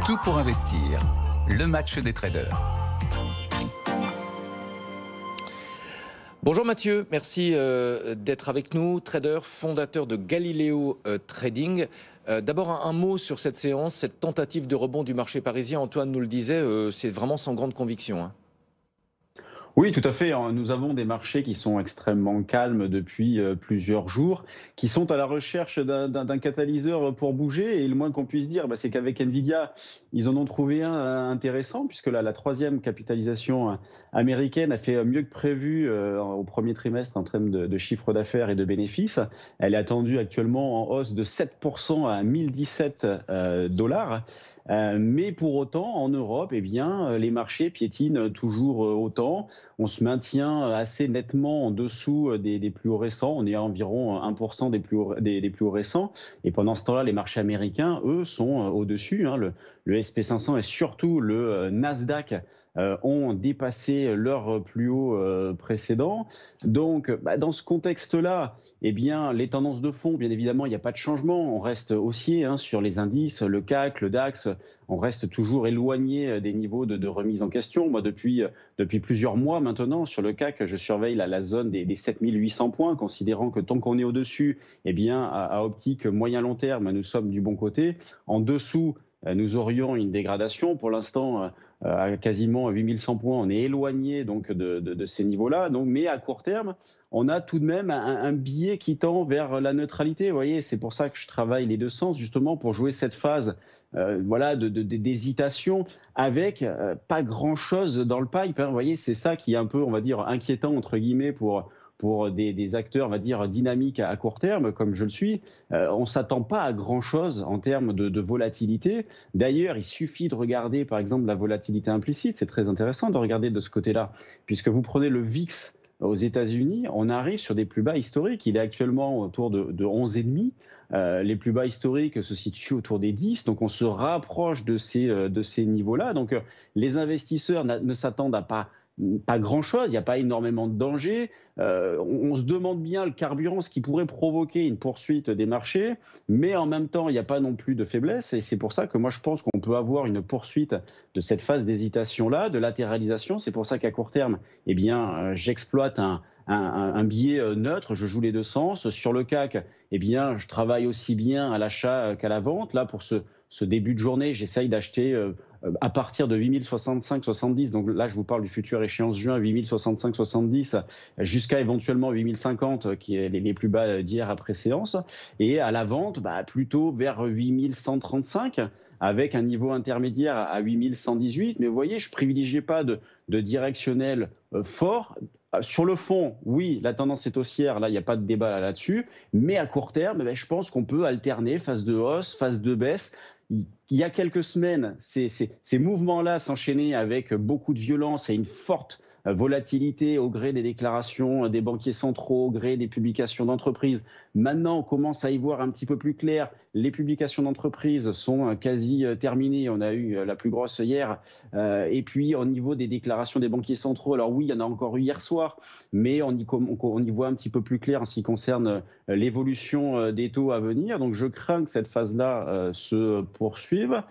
Tout pour investir. Le match des traders. Bonjour Mathieu, merci d'être avec nous, trader, fondateur de Galileo Trading. D'abord un mot sur cette séance, cette tentative de rebond du marché parisien. Antoine nous le disait, c'est vraiment sans grande conviction. Hein. Oui, tout à fait. Nous avons des marchés qui sont extrêmement calmes depuis plusieurs jours, qui sont à la recherche d'un catalyseur pour bouger. Et le moins qu'on puisse dire, c'est qu'avec Nvidia, ils en ont trouvé un intéressant, puisque la troisième capitalisation américaine a fait mieux que prévu au premier trimestre en termes de chiffre d'affaires et de bénéfices. Elle est attendue actuellement en hausse de 7% à 1017 $. Mais pour autant, en Europe, les marchés piétinent toujours autant. On se maintient assez nettement en dessous des plus hauts récents. On est à environ 1% des plus hauts récents. Et pendant ce temps-là, les marchés américains, eux, sont au-dessus. Le SP500 et surtout le Nasdaq ont dépassé leur plus haut précédent. Donc, dans ce contexte-là, les tendances de fond, bien évidemment, il n'y a pas de changement. On reste haussier sur les indices, le CAC, le DAX. On reste toujours éloigné des niveaux de remise en question. Moi, depuis plusieurs mois maintenant, sur le CAC, je surveille la zone des 7800 points, considérant que tant qu'on est au-dessus, à optique moyen-long terme, nous sommes du bon côté. En dessous, nous aurions une dégradation. Pour l'instant, à quasiment 8100 points, on est éloigné donc de ces niveaux-là. Mais à court terme, on a tout de même un biais qui tend vers la neutralité. Vous voyez, c'est pour ça que je travaille les deux sens, justement pour jouer cette phase d'hésitation avec pas grand-chose dans le pipe. Vous voyez, c'est ça qui est un peu, on va dire, inquiétant entre guillemets pour des acteurs, on va dire, dynamiques à court terme, comme je le suis. On ne s'attend pas à grand-chose en termes de volatilité. D'ailleurs, il suffit de regarder, par exemple, la volatilité implicite. C'est très intéressant de regarder de ce côté-là, puisque vous prenez le VIX aux États-Unis, on arrive sur des plus bas historiques. Il est actuellement autour de 11,5. Les plus bas historiques se situent autour des 10. Donc, on se rapproche de ces niveaux-là. Donc, les investisseurs ne s'attendent à pas grand-chose, il n'y a pas énormément de danger. On se demande bien le carburant, ce qui pourrait provoquer une poursuite des marchés, mais en même temps, il n'y a pas non plus de faiblesse. Et c'est pour ça que moi, je pense qu'on peut avoir une poursuite de cette phase d'hésitation-là, de latéralisation. C'est pour ça qu'à court terme, j'exploite un biais neutre, je joue les deux sens. Sur le CAC, je travaille aussi bien à l'achat qu'à la vente. Là, pour ce début de journée, j'essaye d'acheter à partir de 8065-70, donc là je vous parle du futur échéance juin, 8065-70 jusqu'à éventuellement 8050 qui est les plus bas d'hier après séance, et à la vente plutôt vers 8135 avec un niveau intermédiaire à 8118. Mais vous voyez, je ne privilégiais pas de directionnel fort. Sur le fond, oui, la tendance est haussière, là il n'y a pas de débat là-dessus, mais à court terme, je pense qu'on peut alterner phase de hausse, phase de baisse. Il y a quelques semaines, ces mouvements-là s'enchaînaient avec beaucoup de violence et une forte volatilité au gré des déclarations des banquiers centraux, au gré des publications d'entreprises. Maintenant, on commence à y voir un petit peu plus clair. Les publications d'entreprises sont quasi terminées. On a eu la plus grosse hier. Et puis, au niveau des déclarations des banquiers centraux, alors oui, il y en a encore eu hier soir, mais on y voit un petit peu plus clair en ce qui concerne l'évolution des taux à venir. Donc, je crains que cette phase-là se poursuive.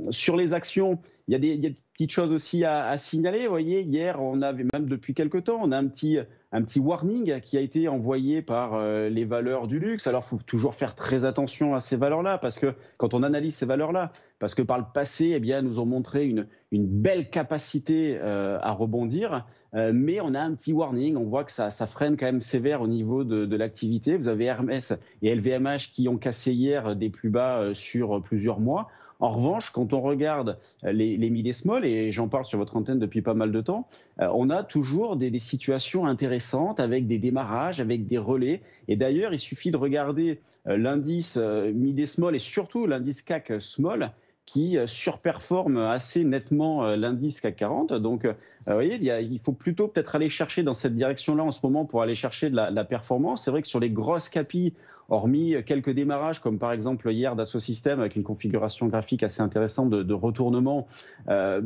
Sur les actions, il y a des petites choses aussi à signaler. Vous voyez, hier, on avait, même depuis quelques temps, on a un petit warning qui a été envoyé par les valeurs du luxe. Alors, il faut toujours faire très attention à ces valeurs-là, parce que quand on analyse ces valeurs-là, parce que par le passé, nous ont montré une belle capacité à rebondir, mais on a un petit warning. On voit que ça freine quand même sévère au niveau de l'activité. Vous avez Hermès et LVMH qui ont cassé hier des plus bas sur plusieurs mois. En revanche, quand on regarde les mid et small, et j'en parle sur votre antenne depuis pas mal de temps, on a toujours des situations intéressantes avec des démarrages, avec des relais. Et d'ailleurs, il suffit de regarder l'indice mid et small et surtout l'indice CAC small qui surperforme assez nettement l'indice CAC 40. Donc, vous voyez, il faut plutôt peut-être aller chercher dans cette direction-là en ce moment pour aller chercher de la performance. C'est vrai que sur les grosses capis, hormis quelques démarrages, comme par exemple hier Dassault Systèmes, avec une configuration graphique assez intéressante de retournement,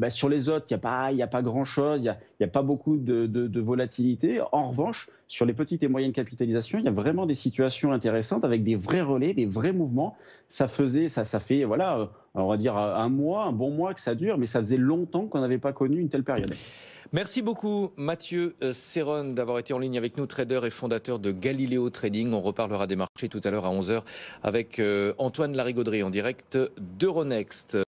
sur les autres, il n'y a pas grand-chose, il n'y a pas beaucoup de volatilité. En revanche, sur les petites et moyennes capitalisations, il y a vraiment des situations intéressantes avec des vrais relais, des vrais mouvements. Ça fait, voilà, on va dire un bon mois que ça dure, mais ça faisait longtemps qu'on n'avait pas connu une telle période. Merci beaucoup Mathieu Serron d'avoir été en ligne avec nous, trader et fondateur de Galileo Trading. On reparlera des marchés tout à l'heure à 11h avec Antoine Larigauderie en direct d'Euronext.